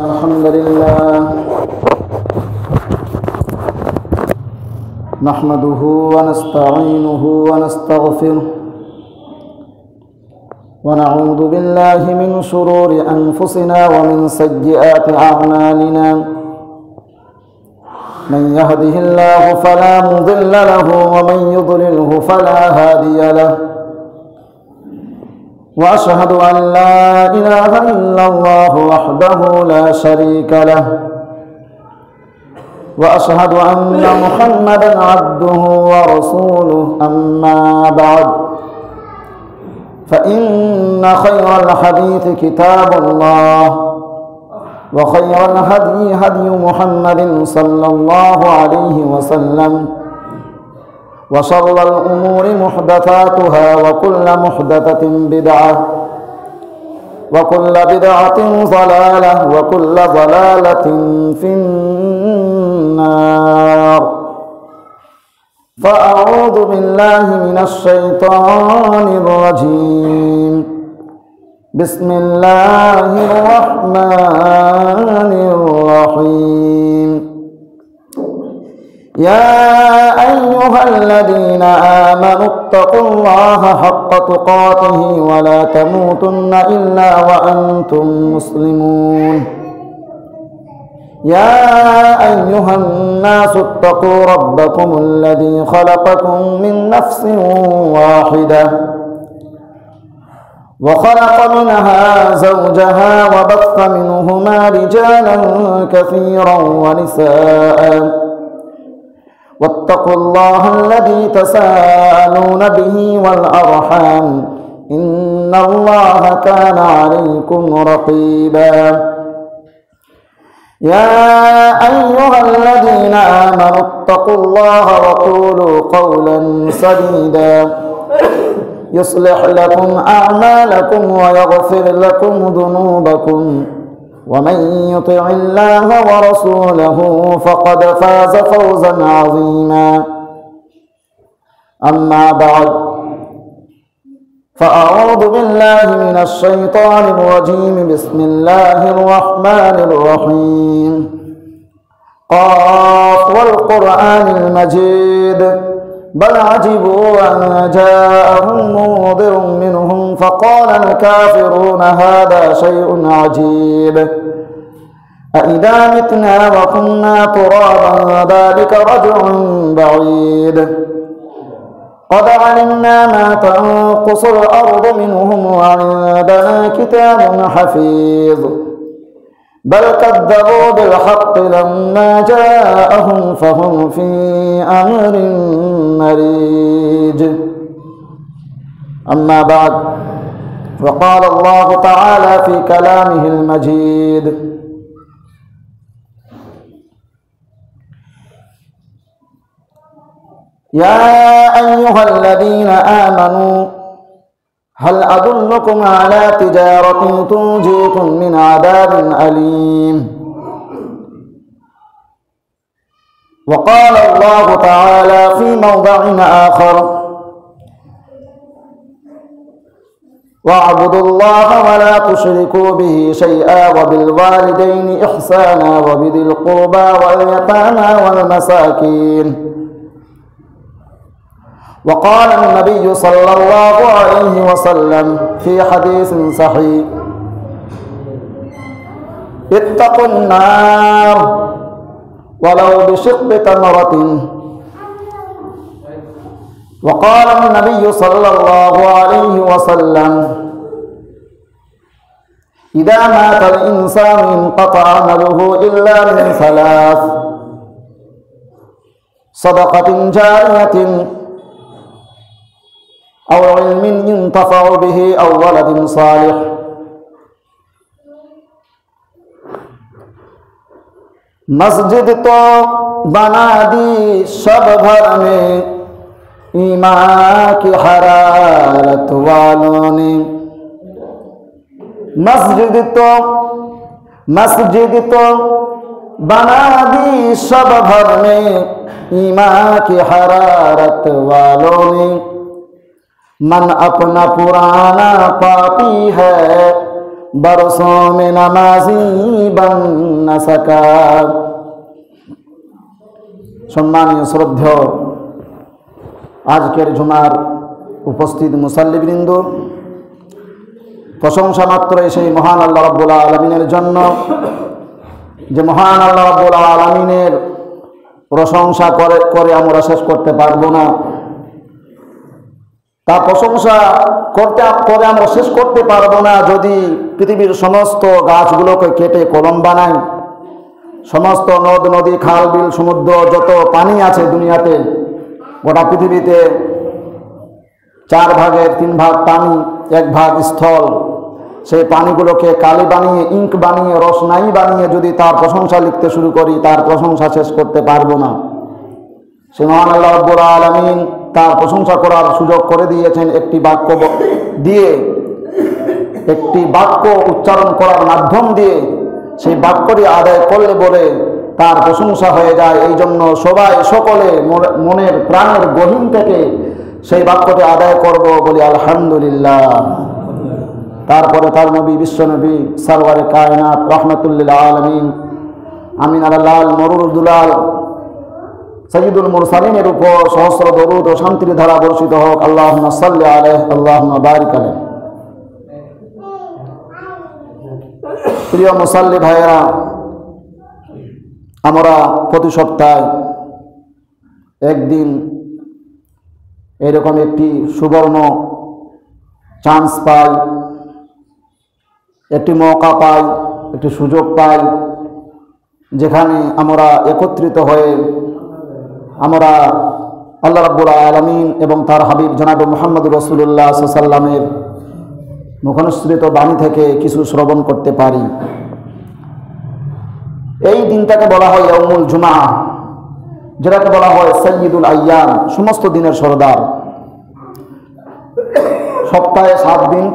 الحمد لله نحمده ونستعينه ونستغفره ونعوذ بالله من شرور أنفسنا ومن سيئات أعمالنا من يهده الله فلا مضل له ومن يضلله فلا هادي له وأشهد أن لا إله إلا الله وحده لا شريك له وأشهد أن محمدا عبده ورسوله أما بعد فإن خير الحديث كتاب الله وخير الهدي هدي محمد صلى الله عليه وسلم وشر الأمور محدثاتها وكل محدثة بدعة وكل بدعة ضلالة وكل ضلالة في النار فأعوذ بالله من الشيطان الرجيم بسم الله الرحمن الرحيم يا أيها الذين آمنوا اتقوا الله حق تقاته ولا تموتن إلا وأنتم مسلمون يا أيها الناس اتقوا ربكم الذي خلقكم من نفس واحدة وخلق منها زوجها وبث منهما رجالا كثيرا ونساء واتقوا الله الذي تساءلون به والأرحام إن الله كان عليكم رقيبا يا أيها الذين آمنوا اتقوا الله وقولوا قولا سديدا يصلح لكم أعمالكم ويغفر لكم ذنوبكم ومن يطع الله ورسوله فقد فاز فوزا عظيما أما بعد فأعوذ بالله من الشيطان الرجيم بسم الله الرحمن الرحيم قاف والقرآن المجيد بل عجبوا أن جاءهم منذر منهم فقال الكافرون هذا شيء عجيب أإذا متنا وكنا ترابا ذلك رجع بعيد قد علمنا ما تنقص الأرض منهم وعندنا كتاب حفيظ بل كذبوا بالحق لما جاءهم فهم في أمر مريج أما بعد وقال الله تعالى في كلامه المجيد يا أيها الذين آمنوا هل أدلكم على تجارة تنجيكم من عذاب أليم وقال الله تعالى في موضع آخر واعبدوا الله ولا تشركوا به شيئا وبالوالدين إحسانا وبذي القربى واليتامى والمساكين وقال النبي صلى الله عليه وسلم في حديث صحيح اتقوا النار ولو بشق تمرة وقال النبي صلى الله عليه وسلم إذا مات الإنسان انقطع عمله إلا من ثلاث صدقة جارية أو علم ينتفع به أو ولد صالح मस्जिद तो बना दी शब भर में ईमान की हरारत वालों ने मस्जिद तो बना दी शब भर में ईमान की हरारत वालों ने मन अपना पुराना पापी है برسوم نمازی بن نسکات। সম্মানীয় শ্রদ্ধেয় আজকের জুমার উপস্থিত মুসাল্লিবৃন্দ, প্রশংসা মাত্র সেই মহান আল্লাহ রাব্বুল আলামিনের জন্য, যে মহান আল্লাহ রাব্বুল আলামিনের প্রশংসা করে আমরা শেষ করতে পারবো না। তার প্রশংসা করে আমরা শেষ করতে পারবো না যদি পৃথিবীর সমস্ত গাছগুলোকে কেটে কলম বানাই, সমস্ত নদ নদী খাল বিল সমুদ্র যত পানি আছে দুনিয়াতে, গোটা পৃথিবীতে 4 ভাগের 3 ভাগ পানি, 1 ভাগ স্থল, সেই পানিগুলোকে কালি বানিয়ে, ইঙ্ক বানিয়ে, রসনাই বানিয়ে যদি তার প্রশংসা লিখতে শুরু করি, তার প্রশংসা শেষ করতে পারবো না। সে মহান আল্লাহ রাব্বুল আলামিন তার প্রশংসা করার সুযোগ করে দিয়েছেন একটি বাক্য দিয়ে, একটি বাক্য উচ্চারণ করার মাধ্যম দিয়ে। সেই বাক্যটি আদায় করলে বলে তার প্রশংসা হয়ে যায়। এই জন্য সবাই সকলে মনের প্রাণের গহীন থেকে সেই বাক্যটি আদায় করব, বলি আলহামদুলিল্লাহ। তারপরে তার নবী, বিশ্বনবী সরওয়ারে কায়নাত রহমাতুল্লিল আলামিন আমিন আল্লাহ মরুর দুলাল সাইয়্যিদুল মুরসালিনের উপর সহস্র দরুদ ও শান্তির ধারা বর্ষিত হোক। আল্লাহুম্মা সাল্লি আলাইহি আল্লাহুম্মা বারিক আলাইহি। প্রিয় মুসাল্লি ভাইয়েরা, আমরা প্রতি সপ্তাহে একদিন এরকম একটি সুবর্ণ চান্স পাই, একটি মৌকা পাই, একটি সুযোগ পাই, যেখানে আমরা একত্রিত হয়ে আমরা আল্লাহ রাব্বুল আলামিন এবং তার হাবিব জনাব মুহাম্মদ রাসূলুল্লাহ সাল্লাল্লাহু আলাইহি ওয়াসাল্লামের মুখনিসৃত বাণী থেকে কিছু শ্রবণ করতে পারি। এই দিনটাকে বলা হয় ইয়াউমুল জুমআ, যেটাকে বলা হয় সাইয়্যিদুল আইয়াম, সমস্ত দিনের সরদার। সপ্তাহে 7 দিন,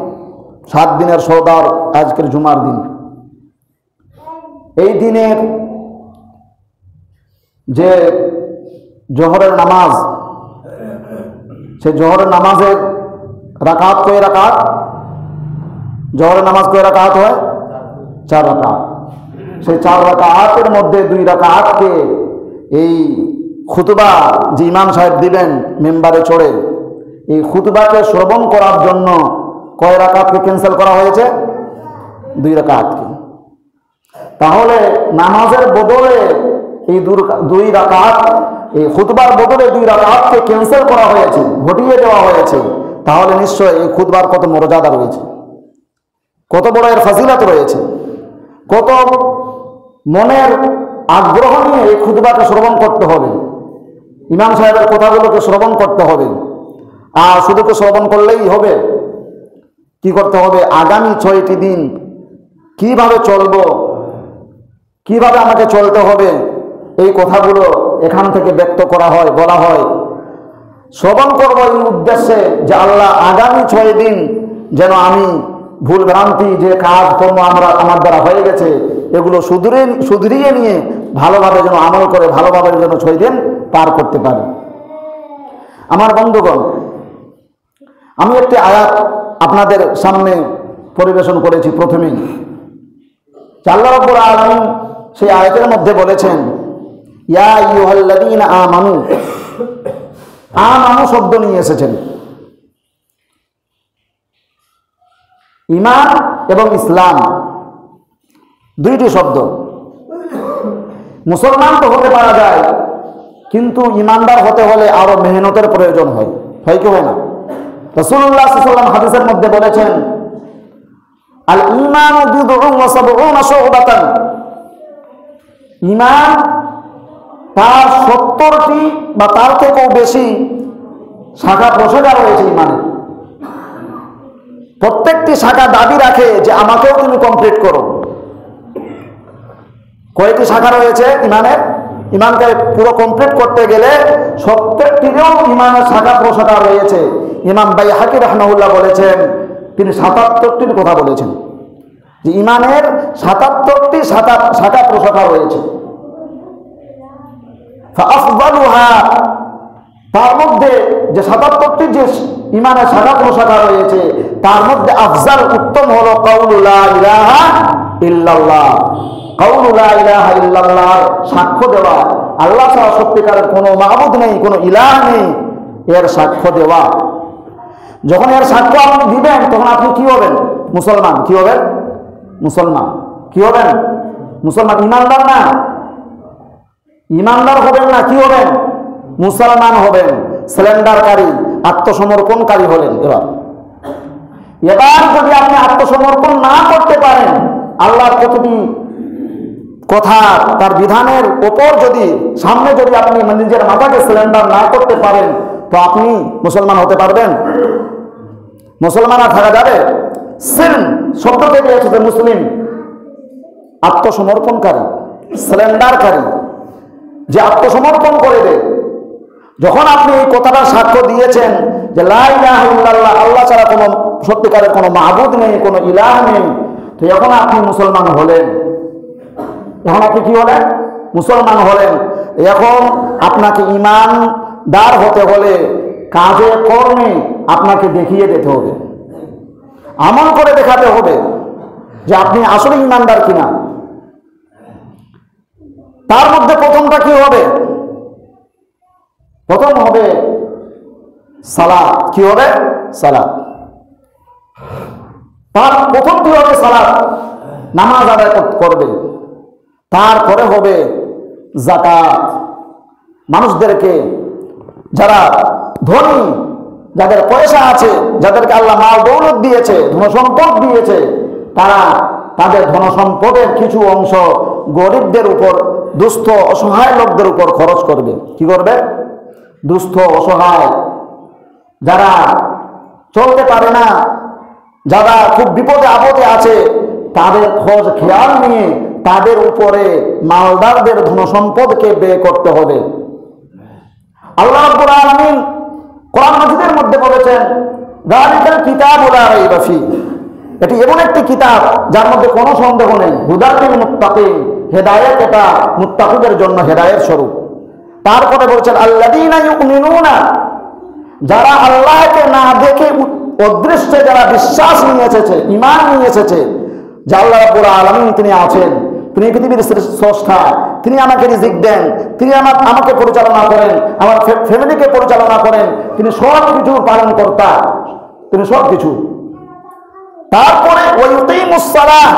7 দিনের সরদার আজকের জুমার দিন। এই দিনের যে জোহরের নামাজ, সে জোহরের নামাজের রাকাত কয় রাকাত? জোহরের নামাজ কয় রাকাত হয়? 4 রাকাত। সেই 4 রাকাতের মধ্যে 2 রাকাতকে এই খুতবা যে ইমাম সাহেব দিবেন মেম্বারে চড়ে, এই খুতবাকে শ্রবণ করার জন্য কয় রাকাতকে ক্যান্সেল করা হয়েছে? 2 রাকাতকে। তাহলে নামাজের বদলে এই 2 রাকাত, এই খুতবার বদলে 2 রাকাতকে ক্যান্সেল করা হয়েছে, হটিয়ে দেওয়া হয়েছে। তাহলে নিশ্চয় এই খুতবার কত মর্যাদা রয়েছে, কত বড় এর ফজিলত রয়েছে, কত মনের আগ্রহ নিয়ে এই খুতবাকে শ্রবণ করতে হবে, ইমাম সাহেবের কথাগুলোকে শ্রবণ করতে হবে। আর শুধু তো শ্রবণ করলেই হবে, কি করতে হবে? আগামী 6টি দিন কিভাবে চলবো, কিভাবে আমাকে চলতে হবে, এই কথাগুলো এখান থেকে ব্যক্ত করা হয়, বলা হয়। শ্রবণ করব এই উদ্দেশ্যে যে আল্লাহ আগামী 6 দিন যেন আমি ভুল ভ্রান্তি যে কাজ কর্ম আমার দ্বারা হয়ে গেছে এগুলো শুধরিয়ে নিয়ে ভালোভাবে যেন আমল করে ভালোভাবে যেন 6 দিন পার করতে পারি। আমার বন্ধুগণ, আমি একটি আয়াত আপনাদের সামনে পরিবেশন করেছি প্রথমেই। আল্লাহ রাব্বুল আলামিন সেই আয়াতের মধ্যে বলেছেন, ইয়া আইয়ুহাল্লাযীনা আমানু। আমানু শব্দ নিয়ে এসেছেন। ঈমান এবং ইসলাম 2টি শব্দ। মুসলমান তো হতে পারা যায়, কিন্তু ঈমানদার হতে হলে আরো মেহনতের প্রয়োজন হয়। হয় কি হয় না? রাসূলুল্লাহ সাল্লাল্লাহু আলাইহি ওয়াসাল্লাম হাদিসের মধ্যে বলেছেন, আল ঈমানু বিদউন ওয়া সাবউনা শুবাতান। ঈমান তার 70টি বা তার থেকেও বেশি শাখা প্রশাখা রয়েছে ঈমানের। প্রত্যেকটি শাখা দাবি রাখে যে আমাকেও তুমি কমপ্লিট করো। কয়টি শাখা রয়েছে ঈমানের? ঈমানকে পুরো কমপ্লিট করতে গেলে প্রত্যেকটিরও ঈমানের শাখা প্রশাখা রয়েছে। ইমাম বাইহাকি রাহমাহুল্লাহ বলেছেন, তিনি 77টির কথা বলেছেন, যে ঈমানের 77টি শাখা প্রশাখা রয়েছে। ফাআফদালুহা, তার মধ্যে যে ৭৭টি যে ইমানের শাখা প্রশাখা রয়েছে তার মধ্যে আফজাল উত্তম হলো কাউলু লা ইলাহা ইল্লাল্লাহ। কাউলু লা ইলাহা ইল্লাল্লাহ সাক্ষ্য দেওয়া আল্লাহ ছাড়া সত্যিকারের কোনো মাবুদ নেই, কোনো ইলাহ নেই, এর সাক্ষ্য দেওয়া। যখন এর সাক্ষ্য আপনি দিবেন তখন আপনি কি হবেন? মুসলমান। কি হবেন? মুসলমান। কি হবেন? মুসলমান। ইমানদার না, ইমানদার হবেন না, কি হবেন? মুসলমান হবেন। সিলিন্ডারকারী, আত্মসমর্পণকারী হলেন। এবার যদি আপনি আত্মসমর্পণ না করতে পারেন, আল্লাহর প্রতিটি কথা তার বিধানের ওপর যদি সামনে যদি আপনি নিজের মাথাকে সিলিন্ডার না করতে পারেন, তো আপনি মুসলমান হতে পারবেন? মুসলমান আর থাকা যাবে? সিলম শব্দ থেকে এসেছে মুসলিম, আত্মসমর্পণকারী, সিলিন্ডারকারী, যে আত্মসমর্পণ করে দেয়। যখন আপনি এই কথাটা সাক্ষ্য দিয়েছেন যে লা ইলাহা ইল্লাল্লাহ, আল্লাহ ছাড়া কোনো সত্যিকারের কোনো মাবুদ নেই, কোনো ইলাহ নেই, তো এখন আপনি মুসলমান হলেন। এখন আপনি কি হলেন? মুসলমান হলেন। এখন আপনাকে ইমানদার হতে হলে কাজে কর্মে আপনাকে দেখিয়ে দিতে হবে, আমল করে দেখাতে হবে যে আপনি আসলে ইমানদার কিনা। তার মধ্যে প্রথমটা কি হবে? প্রথম হবে সালাত। কি হবে? সালাত। তার প্রথম কি হবে? সালাত, নামাজ আদায় করবে। তারপরে হবে যাকাত। মানুষদেরকে, যারা ধনী, যাদের পয়সা আছে, যাদেরকে আল্লাহ মাল দৌলত দিয়েছে, ধনসম্পদ দিয়েছে, তারা তাদের ধনসম্পদের কিছু অংশ গরিবদের উপর, দুস্থ অসহায় লোকদের উপর খরচ করবে। কি করবে? দুস্থ অসহায়, যারা চলতে পারে না, যারা খুব বিপদে আপদে আছে, তাদের খোঁজ খেয়াল নিয়ে তাদের উপরে মালদারদের ধনসম্পদকে ব্যয় করতে হবে। আল্লাহ রাব্বুল আলামিন কোরআন মাজিদের মধ্যে বলেছেন যালিকাল কিতাবু লা রাইবা ফীহ, এটি এমন একটি কিতাব যার মধ্যে কোনো সন্দেহ নেই। হুদাল লিল মুত্তাকিন, হেদায়েত, এটা মুত্তাকিদের জন্য হেদায়েত স্বরূপ। তারপরে বলছেন আল্লাযীনা ইউমিনুনা, যারা আল্লাহকে না দেখে অদৃশ্যে যারা বিশ্বাস নিয়ে এসেছে, ঈমান নিয়ে এসেছে যে আল্লাহ রাব্বুল আলামিন তিনি আছেন, তিনি পৃথিবীর স্রষ্টা, তিনি আমাকে রিজিক দেন, তিনি আমাকে পরিচালনা করেন, আমার ফ্যামিলিকে পরিচালনা করেন, তিনি সব কিছুর পালন কর্তা, তিনি সব কিছু। তারপরে ওয়ায়ুকিমুস সালাহ,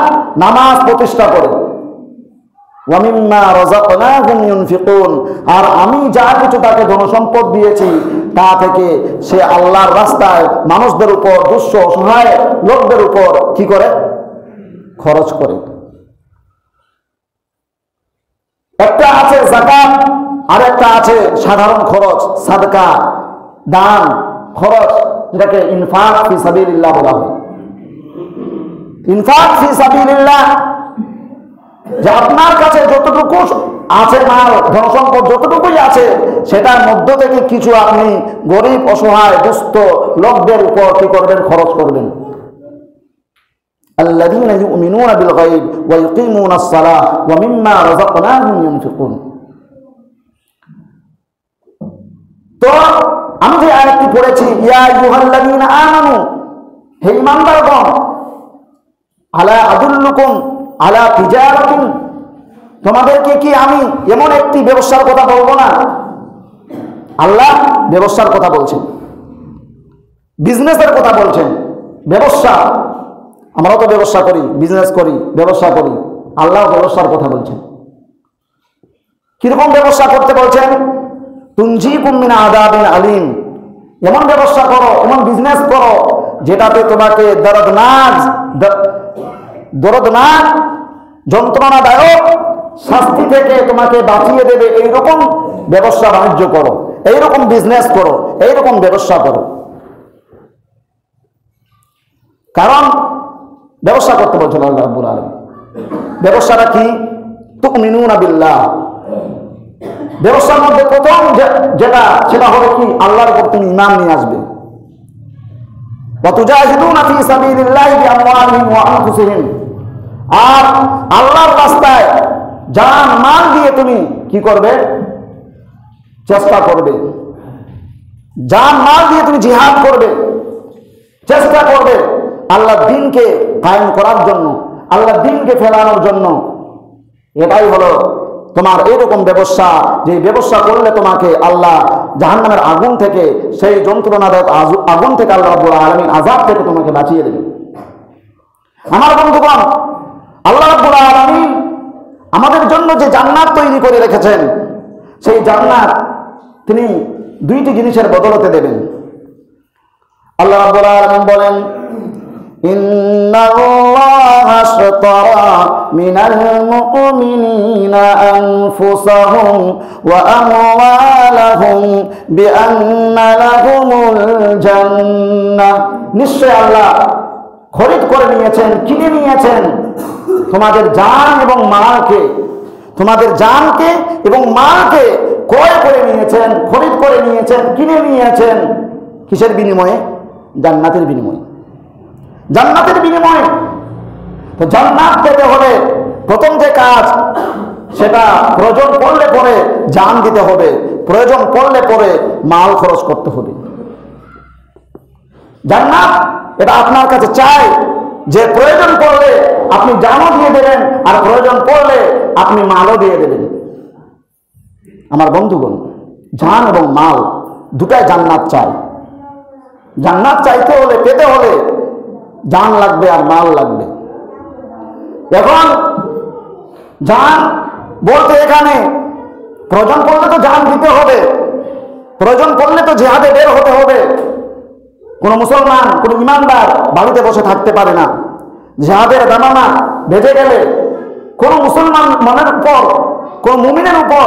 নামাজ প্রতিষ্ঠা করে, ওয়া মিম্মা রাযাকনাহুম ইউনফিকুন, আর আমি যা কিছু তাকে ধনসম্পদ দিয়েছি তা থেকে সে আল্লাহর রাস্তায় মানুষদের উপর, দুঃস্থ অসহায় লোকদের উপর কি করে? খরচ করে। একটা আছে যাকাত, আর একটা আছে সাধারণ খরচ, সাদকা, দান, খরচ, যেটাকে ইনফাক ফি সাবিলিল্লাহ বলা হয়। ইনফাক ফি সাবিলিল্লাহ, যে আপনার কাছে যতটুকু আছে মাল, ধনসম্পদ যতটুকুই আছে, সেটার মধ্য থেকে কিছু আপনি গরিব, অসহায়, দুস্থ লোকদের উপর কি করবেন? খরচ করবেন। আল্লাযীনা ইউমিনুনা বিল গায়ব ওয়া ইউকিমুনাস সালাহ ওয়া মিম্মা রাযাকনাহুম ইউনফিকুন। তো আমি যে আয়াতটি পড়েছি, ইয়া আইয়ুহাল্লাযীনা আমানু, হে ঈমানদারগণ, আলা আদুল্লুকুম আলা তিজারাতিন, তোমাদেরকে কি আমি এমন একটি ব্যবসার কথা বলবো না? আল্লাহ ব্যবসার কথা বলছেন, বিজনেসের কথা বলছেন। ব্যবসা, আমরাও তো ব্যবসা করি, বিজনেস করি, ব্যবসা করি। আল্লাহ ব্যবসার কথা বলছেন। কিরকম ব্যবসা করতে বলছেন? তুনজিকুম মিন আযাবিন আলীম, এমন ব্যবসা করো, এমন বিজনেস করো যেটাতে তোমাকে দরদনাক যন্ত্রণাদায়ক শাস্তি থেকে তোমাকে বাঁচিয়ে দেবে, এইরকম ব্যবসা বাণিজ্য করো, এইরকম বিজনেস করো, এইরকম ব্যবসা করো। কারণ ব্যবসা করতে বলছেন আল্লাহ রাব্বুল আলামিন। ব্যবসাটা কি? তুমিনুনা বিল্লাহ। ব্যবসার মধ্যে প্রথম যেটা, সেটা হলো কি? আল্লাহর উপর তুমি ঈমান নিয়ে আসবে। ওয়া তুজাহিদুনা ফি সাবিলিল্লাহি বিআমওয়ালিহিম ওয়া আনফুসিহিম, আর আল্লাহর রাস্তায় জান মাল দিয়ে তুমি কি করবে? চেষ্টা করবে। জান মাল দিয়ে তুমি জিহাদ করবে, চেষ্টা করবে আল্লাহ দ্বীনকে কায়েম করার জন্য, আল্লাহ দ্বীনকে ফেলানোর জন্য। এটাই হলো তোমার এইরকম ব্যবসা, যে ব্যবসা করলে তোমাকে আল্লাহ জাহান্নামের আগুন থেকে, সেই যন্ত্রণাদায়ক আগুন থেকে আল্লাহ রাব্বুল আলামিন আযাব থেকে তোমাকে বাঁচিয়ে দেবে। আমার বন্ধুগণ, আল্লাহ রাব্বুল আলামিন আমাদের জন্য যে জান্নাত তৈরি করে রেখেছেন, সেই জান্নাত তিনি দুইটি জিনিসের বদলতে দেবেন। আল্লাহ রাব্বুল আলামিন বলেন, ইন্নাল্লাহা আশতারা মিনাল মুমিনিনা আনফুসাহুম ওয়া আমওয়ালাহুম বিআন্না লাহুমুল জান্নাহ। নিশ্চয় আল্লাহ খরিদ করে নিয়েছেন, কিনে নিয়েছেন তোমাদের জান এবং মালকে, তোমাদের জানকে এবং মালকে ক্রয় করে নিয়েছেন, খরিদ করে নিয়েছেন, কিনে নিয়েছেন। কিসের বিনিময়ে? জান্নাতের বিনিময়ে। জান্নাতের বিনিময়ে। তো জান্নাত পেতে হলে প্রথম যে কাজ, সেটা প্রয়োজন পড়লে পরে জান দিতে হবে, প্রয়োজন পড়লে পরে মাল খরচ করতে হবে। জান্নাত এটা আপনার কাছে চায় যে প্রয়োজন পড়লে আপনি জানও দিয়ে দেবেন, আর প্রয়োজন পড়লে আপনি মালও দিয়ে দেবেন। আমার বন্ধুগণ, জান এবং মাল দুটাই জান্নাত চায়। জান্নাত চাইতে হলে, পেতে হলে জান লাগবে আর মাল লাগবে। এখন জান বলতে এখানে প্রয়োজন পড়লে তো জান দিতে হবে, প্রয়োজন পড়লে তো জিহাদে বের হতে হবে। কোন মুসলমান, কোন ইমানদার বাড়িতে বসে থাকতে পারে না। জিহাদের দামামা বেজে গেলে কোন মুসলমান মনের উপর, কোন মুমিনের উপর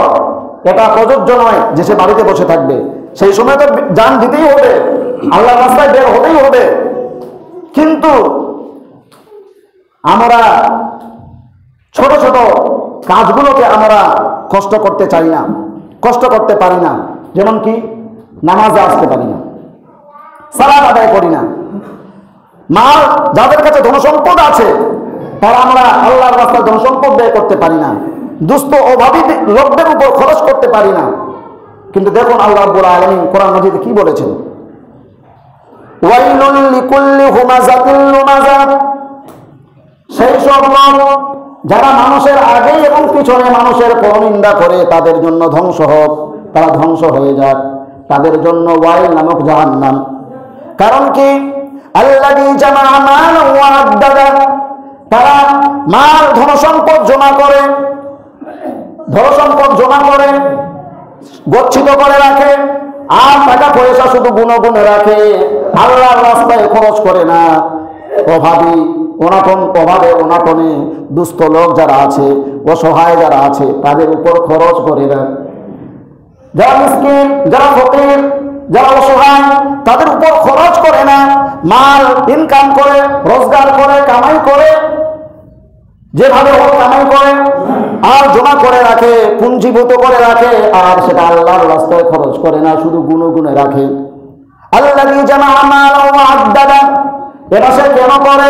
এটা প্রযোজ্য নয় যে সে বাড়িতে বসে থাকবে। সেই সময় তো জান দিতেই হবে, আল্লাহর রাস্তায় বের হতেই হবে। কিন্তু আমরা ছোট ছোট কাজগুলোকে আমরা কষ্ট করতে চাই না, কষ্ট করতে পারি না। যেমন কি নামাজে আসতে পারি না, সালাত আদায় করি না। মাল, যাদের কাছে ধনসম্পদ আছে তারা আমরা আল্লাহর রাস্তায় ধনসম্পদ ব্যয় করতে পারি না, দুস্থ অভাবী লোকদের উপর খরচ করতে পারি না। কিন্তু দেখুন আল্লাহ রাব্বুল আলামিন কোরআন মাজিদে কি বলেছেন, ওয়াইলুল লিকুল্লি হুমাযাতিল লুমাযা। সেই সব লোক যারা মানুষের আগে এবং পিছনে মানুষের পরনিন্দা করে, তাদের জন্য ধ্বংস হোক, তারা ধ্বংস হয়ে যাক, তাদের জন্য ওয়াইল নামক জাহান্নাম। কারণ কি? আল্লাযী জামাআ মালান ওয়া আদ্দাদা। তারা মাল, ধনসম্পদ জমা করে, ধনসম্পদ জমা করে গচ্ছিত করে রাখে, আর টাকা পয়সা শুধু গুনে গুনে রাখে, আল্লাহর রাস্তায় খরচ করে না। অভাবী, অভাবে অনাটনে দুস্থ লোক যারা আছে, অসহায় যারা আছে, তাদের উপর খরচ করে না। যারা মিসকিন, যারা ফকির, যারা অসহায়, তাদের উপর খরচ করে না। মাল ইনকাম করে, রোজগার করে, কামাই করে, যেভাবে হোক কামাই করে, আর জমা করে রাখে, পুঞ্জীভূত করে রাখে, আর সেটা আল্লাহর রাস্তায় খরচ করে না, শুধু গুনে গুনে রাখে। আল্লাযী জামাআ মালান ওয়া আদ্দাদা। এটা সে কেন করে?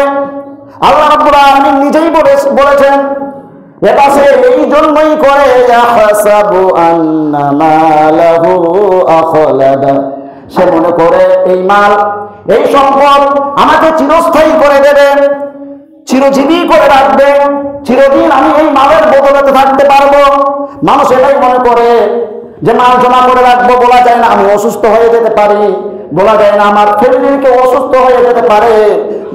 আল্লাহ রাব্বুল আলামিন নিজেই বলেছেন, এটা সে এই জন্যই করে, ইয়াহসাবু আন্না মালাহু আখলাদা। সে মনে করে এই মাল, এই সম্পদ আমাকে চিরস্থায়ী করে দেবে, চিরজীবী করে রাখবে, চিরদিন আমি এই মালের বদৌলতে থাকতে পারবো। মানুষ এটাই মনে করে যে মাল জমা করে রাখবো, বলা যায় না আমি অসুস্থ হয়ে যেতে পারি, বলা যায় না আমার ফ্যামিলির কেউ অসুস্থ হয়ে যেতে পারে,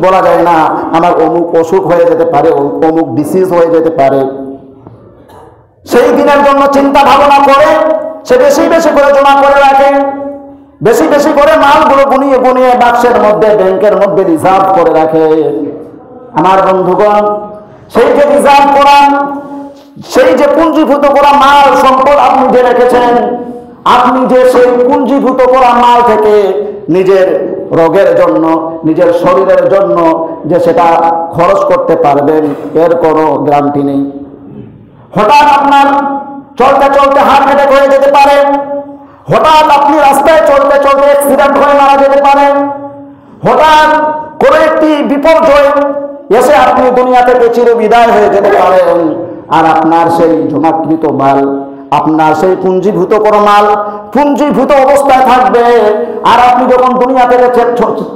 বলা যায় না আমার অমুক অসুখ হয়ে যেতে পারে, অমুক ডিসিজ হয়ে যেতে পারে। সেই দিনের জন্য চিন্তা ভাবনা করে সে বেশি বেশি করে জমা করে রাখে, বেশি বেশি করে মালগুলো গুনিয়ে গুনিয়ে বাক্সের মধ্যে, ব্যাংকের মধ্যে রিজার্ভ করে রাখে। আমার বন্ধুগণ, সেই যে রিজার্ভ করা, সেই যে পুঞ্জীভূত করা মাল সম্পদ আপনি যে রেখেছেন, আপনি যে সেই পুঞ্জীভূত করা মাল থেকে নিজের রোগের জন্য, নিজের শরীরের জন্য যে সেটা খরচ করতে পারবেন, এর কোনো গ্যারান্টি নেই। হঠাৎ আপনার চলতে চলতে হার্ট অ্যাটাক হয়ে যেতে পারে, হঠাৎ আপনি রাস্তায় চলতে চলতে অ্যাক্সিডেন্ট হয়ে মারা যেতে পারেন, হঠাৎ কোনো একটি বিপর্যয় এসে আপনি দুনিয়া থেকে চিরবিদায় হয়ে যেতে পারেন। আর আপনার সেই জমাকৃত মাল, আপনার সেই পুঞ্জীভূত কোনো মাল পুঞ্জীভূত অবস্থায় থাকবে। আর আপনি যখন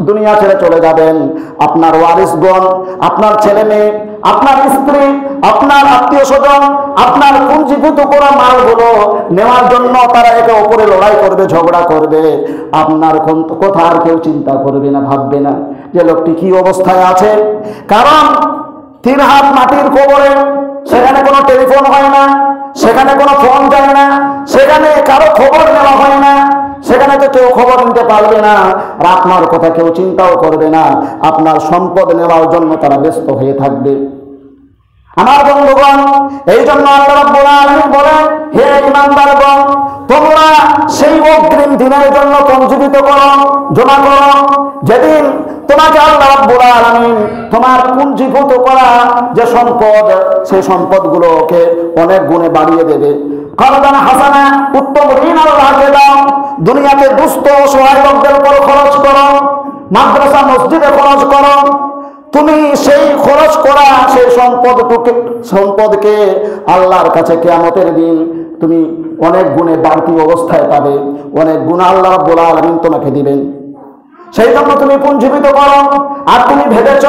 দুনিয়া ছেড়ে চলে যাবেন, আপনার ওয়ারিসগণ, আপনার ছেলে মেয়ে, আপনার স্ত্রী, আপনার আত্মীয় স্বজন, আপনার পুঞ্জীভূত করা মালগুলো নেওয়ার জন্য তারা একে অপরে লড়াই করবে, ঝগড়া করবে। আপনার কথা আর কেউ চিন্তা করবে না, ভাববে না যে লোকটি কি অবস্থায় আছে। কারণ 3 হাত মাটির কবরে, সেখানে কোনো টেলিফোন হয় না, সেখানে কোনো ফোন যায় না, সেখানে কারো খবর নেওয়া হয় না, সেখানে তো কেউ খবর নিতে পারবে না, আর আপনার কথা কেউ চিন্তাও করবে না। আপনার সম্পদ নেওয়ার জন্য তারা ব্যস্ত হয়ে থাকবে। আমার বন্ধুগণ, এই জন্য আল্লাহ রাব্বুল আলামিন বলেন, হে ঈমানদারগণ, তোমরা সেই অগ্রিম দিনের জন্য পঞ্জীভূত করো, জমা করো, যেদিন তোমাকে আল্লাহ রাব্বুল আলামিন তোমার পুঞ্জীভূত করা যে সম্পদ, সেই সম্পদগুলোকে অনেক গুণে বাড়িয়ে দেবে। করদান হাসানা, উত্তম ঋণ আল্লাহকে দাও, দুনিয়াতে দুস্থ অসহায় লোকদের উপর খরচ করো, মাদ্রাসা মসজিদে খরচ করো। তুমি সেই খরচ করা সেই সম্পদকে আল্লাহর কাছে কিয়ামতের দিন তুমি অনেক গুণে বাড়তি অবস্থায় পাবে, অনেক গুণ আল্লাহ রাব্বুল আলামিন তোমাকে দিবেন। সেই জন্য তুমি পুঞ্জীভূত করো। আর তুমি ভেবেছ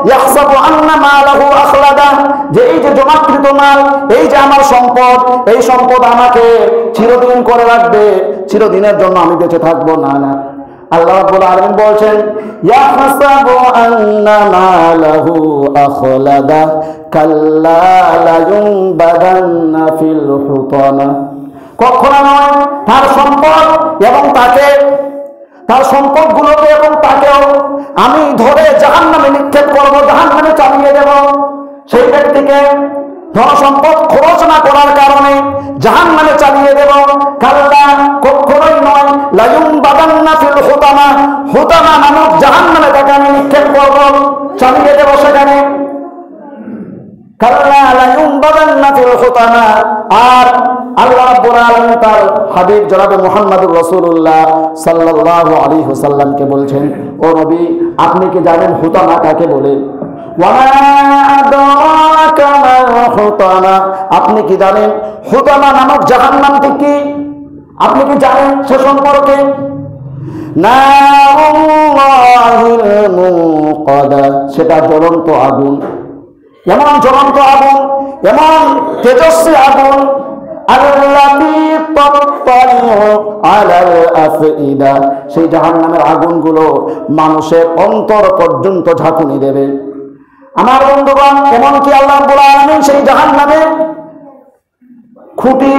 ইয়াহসাবু আন্না মালাহু আখলাদা, যে এই যে জমাকৃত মাল, এই যে আমার সম্পদ, এই সম্পদ আমাকে চিরদিন করে রাখবে, চিরদিনের জন্য আমি বেঁচে থাকবো। না না, আল্লাহ রাব্বুল আলামিন বলছেন, ইয়াহসাবু আন্না মালাহু আখলাদা কাল্লা লা ইউনবাদান্না ফিল হুতামা। কখনো নয়, তার সম্পদ এবং তার সম্পদগুলোকে এবং তাকেও আমি ধরে জাহান্নামে নিক্ষেপ করবো, জাহান্নামে চালিয়ে দেব। সেই ব্যক্তিকে ধনসম্পদ খরচ না করার কারণে জাহান্নামে চালিয়ে দেব। কাল্লা, কখনোই নয়, লা ইউনবাদান্না ফিল হুতামা, হুতামা নামক জাহান্নামে তাকে আমি নিক্ষেপ করব, চালিয়ে দেব সেখানে। কাল্লা লা ইউনবাদান্না ফিল হুতামা। আর আল্লাহ রাব্বুল আলামিন তার হাবিব জনাবে মুহাম্মদুর রাসূলুল্লাহ সাল্লাল্লাহু আলাইহি ওয়াসাল্লামকে বলছেন, ও নবী, আপনি কি জানেন হুতামা কাকে বলে? ওয়া আদরাকা মা হুতামা, আপনি কি জানেন হুতামা নামক জাহান্নামটি কি? আপনি কি জানেন সে সম্পর্কে? নারুল্লাহিল মুকাদা, সেটা জ্বলন্ত আগুন, এমন জ্বলন্ত আগুন, এমন তেজস্বী আগুন, আল্লাতী তাত্তালিউ আলাল আফইদা, সেই জাহান্নামের আগুনগুলো মানুষের অন্তর পর্যন্ত ঝাঁকুনি দেবে। আমার বন্ধুগণ, এমনকি আল্লাহ রাব্বুল আলামিন সেই জাহান্নামে খুঁটি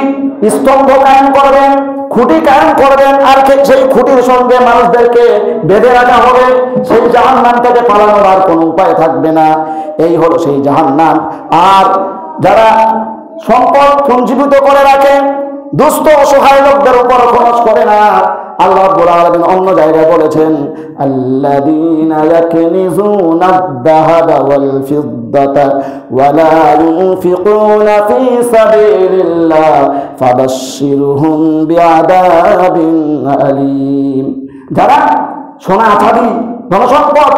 স্তম্ভ কায়েম করবেন, খুঁটি কায়েম করবেন, আর সেই খুঁটির সঙ্গে মানুষদেরকে বেঁধে রাখা হবে। সেই জাহান্নাম থেকে পালানোর আর কোনো উপায় থাকবে না। এই হলো সেই জাহান্নাম। আর যারা সম্পদ পুঞ্জীভূত করে রাখে, দুস্থ অসহায় লোকদের উপর খরচ করে না, আল্লাহ রাব্বুল আলামিন অন্য জায়গায় বলেছেন, আল্লাযীনা ইয়াকনিজুনা আয-যাহাবা ওয়াল ফিদ্দাতা ওয়া লা ইউনফিকুনা ফী সাবিলিল্লাহ ফাবাশশিরহুম বিআযাবিন আলীম। যারা সোনা চাঁদি ধনসম্পদ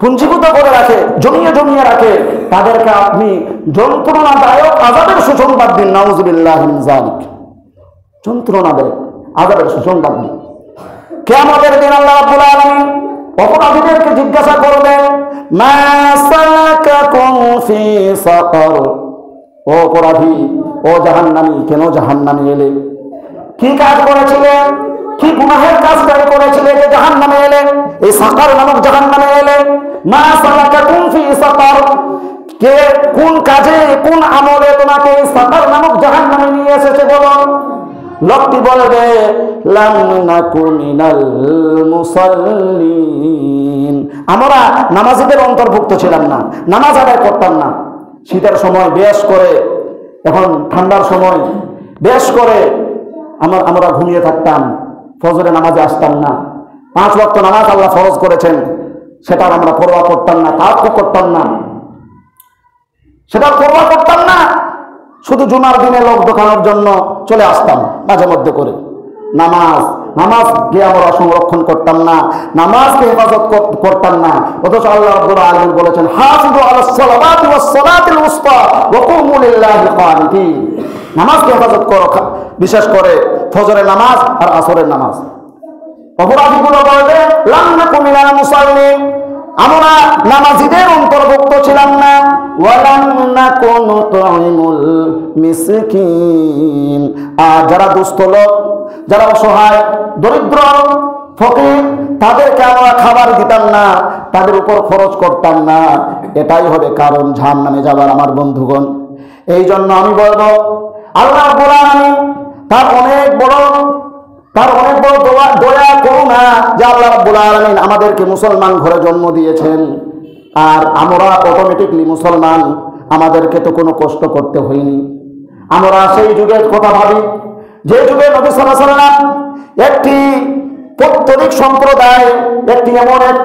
পুঞ্জীভূত করে রাখে, জমিয়ে রাখে, তাদেরকে আপনি যন্ত্রণাদায়ক আযাবের সুসংবাদ দিন। নাউযুবিল্লাহি মিন যালিক। যন্ত্রণাদায়ক আযাবের সুসংবাদ দিন। কিয়ামতের দিন আল্লাহ রাব্বুল আলামিন অপরাধীদেরকে জিজ্ঞাসা করবেন, মা সালাকাকুম ফি সাকার, ও অপরাধী, ও জাহান্নামী, কেন জাহান্নামে এলে? কি কাজ করেছিলে? কি গুনাহের কাজটাই করেছিলে যে জাহান্নামে এলে, এই সাকার নামক জাহান্নামে এলে? মা সালাকাকুম ফি সাকার, কে কোন কাজে কোন আমলে তোমাকে এই সাকার নামক জাহান্নামে নিয়ে এসেছে বলো? লোকটি বলবে, লাম নাকু মিনাল মুসাল্লিন, আমরা নামাজীদের অন্তর্ভুক্ত ছিলাম না, নামাজ আদায় করতাম না। শীতের সময় বেশ করে, এখন ঠান্ডার সময় বেশ করে আমরা ঘুমিয়ে থাকতাম, ফজরে নামাজে আসতাম না। 5 ওয়াক্ত নামাজ আল্লাহ ফরজ করেছেন, সেটার আমরা পরোয়া করতাম না, তাওয়াক্কুফ করতাম না, সেটার পরোয়া করতাম না। শুধু জুমার দিনে লোক ঢোকানোর জন্য চলে আসতাম মাঝে মধ্যে করে। নামাজকে আমরা সংরক্ষণ করতাম না, নামাজকে হেফাজত করতাম না। অথচ আল্লাহ রাব্বুল আলামিন বলেছেন, হাফিজু আলাস সালাওয়াতি ওয়াস সালাতিল উসতা ওয়া কুমু লিল্লাহি কানিতিন। নামাজকে হেফাজত করো, বিশেষ করে ফজরের নামাজ আর আসরের নামাজ। অপরাধীগুলো বলবে লাম নাকু মিনাল মুসাল্লিন, আমরা নামাজীদের অন্তর্ভুক্ত ছিলাম না। ওয়ালাম নাকু নুতঈমুল মিসকিন, আর যারা দুস্থ লোক, যারা অসহায়, দরিদ্র, ফকির, তাদেরকে আমরা খাবার দিতাম না, তাদের উপর খরচ করতাম না। এটাই হবে কারণ জাহান্নামে যাবার আমার বন্ধুগণ। এই জন্য আমি বলবো আল্লাহ রাব্বুল আলামিন তার অনেক বড় দয়া করুণা যে আল্লাহ রাব্বুল আলামিন আমাদেরকে মুসলমান ঘরে জন্ম দিয়েছেন, আর আমরা অটোমেটিকলি মুসলমান, আমাদেরকে তো কোনো কষ্ট করতে হয়নি। আমরা সেই যুগের কথা ভাবি যে যুগে নবী সাল্লাল্লাহু আলাইহি ওয়াসাল্লাম একটি পৌত্তলিক সম্প্রদায়, একটি এমন এক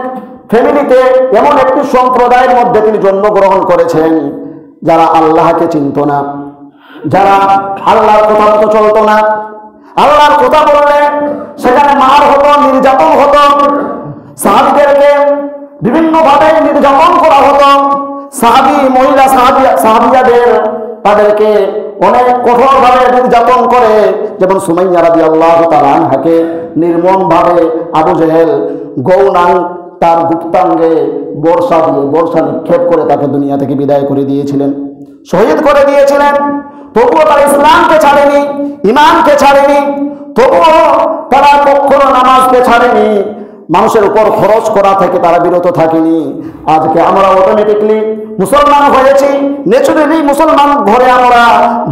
ফ্যামিলিতে, এমন একটি সম্প্রদায়ের মধ্যে তিনি জন্মগ্রহণ করেছেন যারা আল্লাহকে চিনত না, যারা আল্লাহর কথা মতো চলত না। আল্লাহর কথা বললে সেখানে মার হতো, নির্যাতন হতো, সাহাবীদেরকে বিভিন্নভাবে নির্যাতন করা হতো। সাহাবী মহিলা সাহাবিয়াদের তাদেরকে অনেক কঠোরভাবে নির্যাতন করে, যেমন সুমাইয়া রাদিয়াল্লাহু তাআলা আনহাকে নির্মমভাবে আবু জেহেল গৌনাং তার গুপ্তাঙ্গে বর্ষা নিক্ষেপ করে তাকে দুনিয়া থেকে বিদায় করে দিয়েছিলেন, শহীদ করে দিয়েছিলেন। তবুও তারা ইসলামকে ছাড়েনি, ইমানকে ছাড়েনি, তবুও তারা কখনো নামাজকে ছাড়েনি, মানুষের উপর খরচ করা থেকে তারা বিরত থাকেনি। আজকে আমরা অটোমেটিকলি মুসলমান হয়েছি, ন্যাচুরালি মুসলমান ঘরে আমরা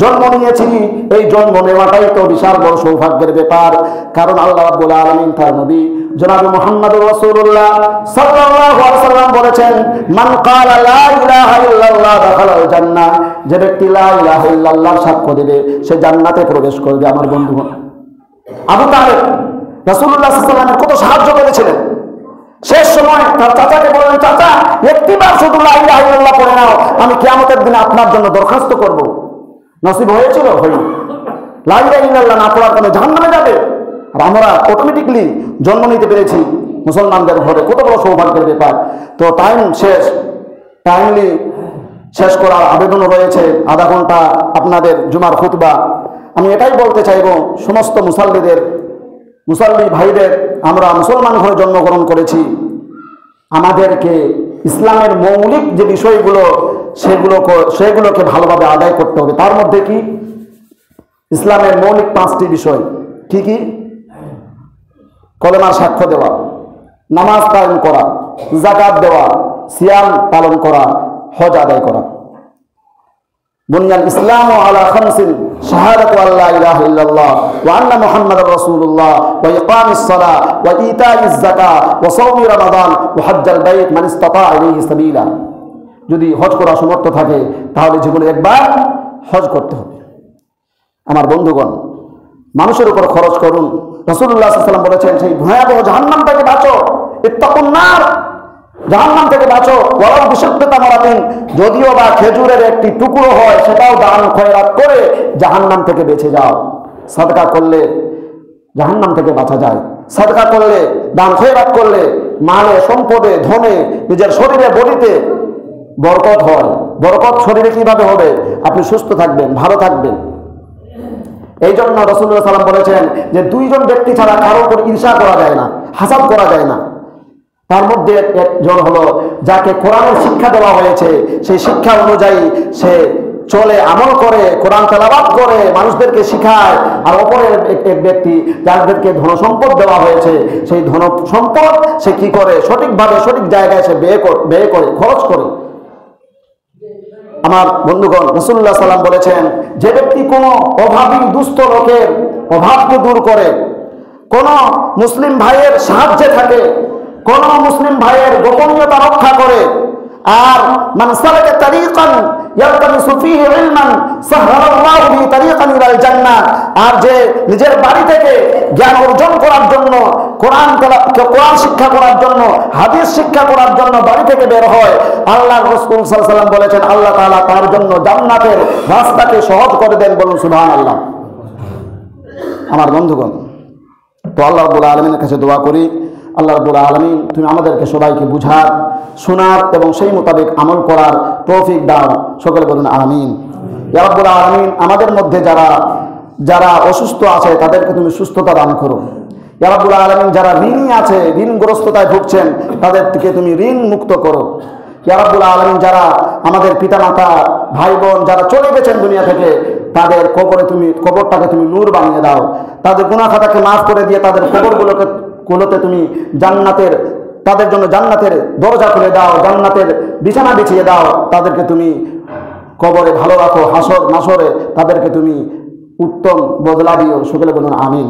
জন্ম নিয়েছি। এই জন্ম নেওয়াটাই তো বিশাল বড় সৌভাগ্যের ব্যাপার, কারণ আল্লাহ রাব্বুল আলামিন তার নবী জনাবে মুহাম্মদুর রাসূলুল্লাহ সাল্লাল্লাহু আলাইহি ওয়াসাল্লাম বলেছেন, মান ক্বালা লা ইলাহা ইল্লাল্লাহ দাখালাল জান্নাহ, যে ব্যক্তি লা ইলাহা ইল্লাল্লাহ সাক্ষ্য দেবে সে জান্নাতে প্রবেশ করবে। আমার বন্ধুগণ, আবু তালেব রাসূলুল্লাহ সাল্লাল্লাহু আলাইহি ওয়াসাল্লাম কত সাহায্য করেছিলেন। শেষ সময় তার চাচাকে বললেন, চাচা একটিবার শুধু লা ইলাহা ইল্লাল্লাহ পড়ে নাও, আমি কিয়ামতের দিনে আপনার জন্য দরখাস্ত করব। নসিব হয়েছিল? হয়নি। লা ইলাহা ইল্লাল্লাহ না পড়ার কারণে জাহান্নামে যাবে। আর আমরা অটোমেটিকলি জন্ম নিতে পেরেছি মুসলমানদের ঘরে, কত বড় সৌভাগ্যের ব্যাপার। তো টাইমলি শেষ করার আবেদনও রয়েছে, আধা ঘন্টা আপনাদের জুমার খুতবা। আমি এটাই বলতে চাইব সমস্ত মুসল্লি ভাইদের, আমরা মুসলমান ঘরে জন্মগ্রহণ করেছি, আমাদেরকে ইসলামের মৌলিক যে বিষয়গুলো সেগুলোকে ভালোভাবে আদায় করতে হবে। তার মধ্যে কি ইসলামের মৌলিক 5টি বিষয় কি কি? কলেমার সাক্ষ্য দেওয়া, নামাজ কায়েম করা, যাকাত দেওয়া, সিয়াম পালন করা, হজ আদায় করা। বুনিয়াল ইসলামু আলা খামসিন শাহাদাতু আল্লা ইলাহা ইল্লাল্লাহ ওয়া আন্না মুহাম্মাদার রাসূলুল্লাহ ওয়া ইকামিস সালাহ ওয়া ইতাইজ যাকাত ওয়া সাওমি রমাদান ওয়া হজ্জাল বাইত মান ইসতাতা ইলাইহি সাবিলা। যদি হজ করা সামর্থ্য থাকে তাহলে জীবনে একবার হজ করতে হবে। আমার বন্ধুগণ, মানুষের উপর খরচ করুন। রাসূলুল্লাহ সাল্লাল্লাহু আলাইহি ওয়াসাল্লাম বলেছেন, সেই ভয়াবহ জাহান্নাম থেকে বাঁচো, ইত্তাকুন নার, জাহান্নাম থেকে বাঁচো, ওয়ালাউ বিশাক্কি তামারাতিন, যদিও বা খেজুরের একটি টুকরো হয় সেটাও দান খয়রাত করে জাহান্নাম থেকে বেঁচে যাও। সাদকা করলে জাহান্নাম থেকে বাঁচা যায়। সাদকা করলে, দান খয়রাত করলে মালে, সম্পদে, ধনে, নিজের শরীরে, বডিতে বরকত হয়। বরকত শরীরে কিভাবে হবে? আপনি সুস্থ থাকবেন, ভালো থাকবেন। এই জন্য রাসূলুল্লাহ সাল্লাল্লাহু আলাইহি ওয়াসাল্লাম বলেছেন যে 2 জন ব্যক্তি ছাড়া কারো উপর ঈর্ষা করা যায় না, হাসাদ করা যায় না। তার মধ্যে একজন হলো যাকে কোরআনের শিক্ষা দেওয়া হয়েছে, সেই শিক্ষা অনুযায়ী সে চলে, আমল করে, কোরআন তেলাওয়াত করে, মানুষদেরকে শিখায়। আর অপরের এক ব্যক্তি যাদেরকে ধনসম্পদ দেওয়া হয়েছে, সেই ধনসম্পদ সে কি করে? সঠিকভাবে সঠিক জায়গায় সে ব্যয় করে, খরচ করে। আমার বন্ধুগণ, রাসূলুল্লাহ সাল্লাল্লাহু আলাইহি ওয়াসাল্লাম বলেছেন, যে ব্যক্তি কোনো অভাবী দুস্থ লোকের অভাবকে দূর করে, কোন মুসলিম ভাইয়ের সাহায্যে থাকে, কোন মুসলিম ভাইয়ের গোপনীয়তা রক্ষা করে, আর মান সালাকা তারিকান ইয়ালতামিসু ফীহি ইলমান সাহহারাল্লাহু বিহি তারিকান ইলাল জান্নাহ, আর যে নিজের বাড়ি থেকে জ্ঞান অর্জন করার জন্য, কোরআন শিক্ষা করার জন্য, হাদিস শিক্ষা করার জন্য বাড়ি থেকে বের হয়, আল্লাহর রাসূল সাল্লাল্লাহু আলাইহি ওয়াসাল্লাম বলেছেন আল্লাহ তাআলা তার জন্য জান্নাতের রাস্তাকে সহজ করে দেন। বলুন সুবহানাল্লাহ। আমার বন্ধুগণ, তো আল্লাহ রাব্বুল আলামিনের কাছে দোয়া করি, আল্লাহ রাব্বুল আলামিন তুমি আমাদেরকে সবাইকে বুঝার, শোনার এবং সেই মোতাবেক আমল করার তৌফিক দাও। সকলে বলুন আমিন। ইয়া রাব্বুল আলামিন, আমাদের মধ্যে যারা যারা অসুস্থ আছে তাদেরকে তুমি সুস্থতা দান করো। ইয়া রাব্বুল আলামিন, যারা ঋণী আছে, ঋণগ্রস্ততায় ভুগছেন, তাদের থেকে তুমি ঋণ মুক্ত করো। ইয়া রাব্বুল আলামিন, যারা আমাদের পিতামাতা ভাই বোন যারা চলে গেছেন দুনিয়া থেকে, তাদের কবরটাকে তুমি নূর বানিয়ে দাও। তাদের গুনাহ খাতাকে মাফ করে দিয়ে তাদের কবরগুলোতে তুমি তাদের জন্য জান্নাতের দরজা খুলে দাও, জান্নাতের বিছানা বিছিয়ে দাও। তাদেরকে তুমি কবরে ভালো রাখো, হাসর নাসরে তাদেরকে তুমি উত্তম বদলা দিও। সকলে বলুন আমিন।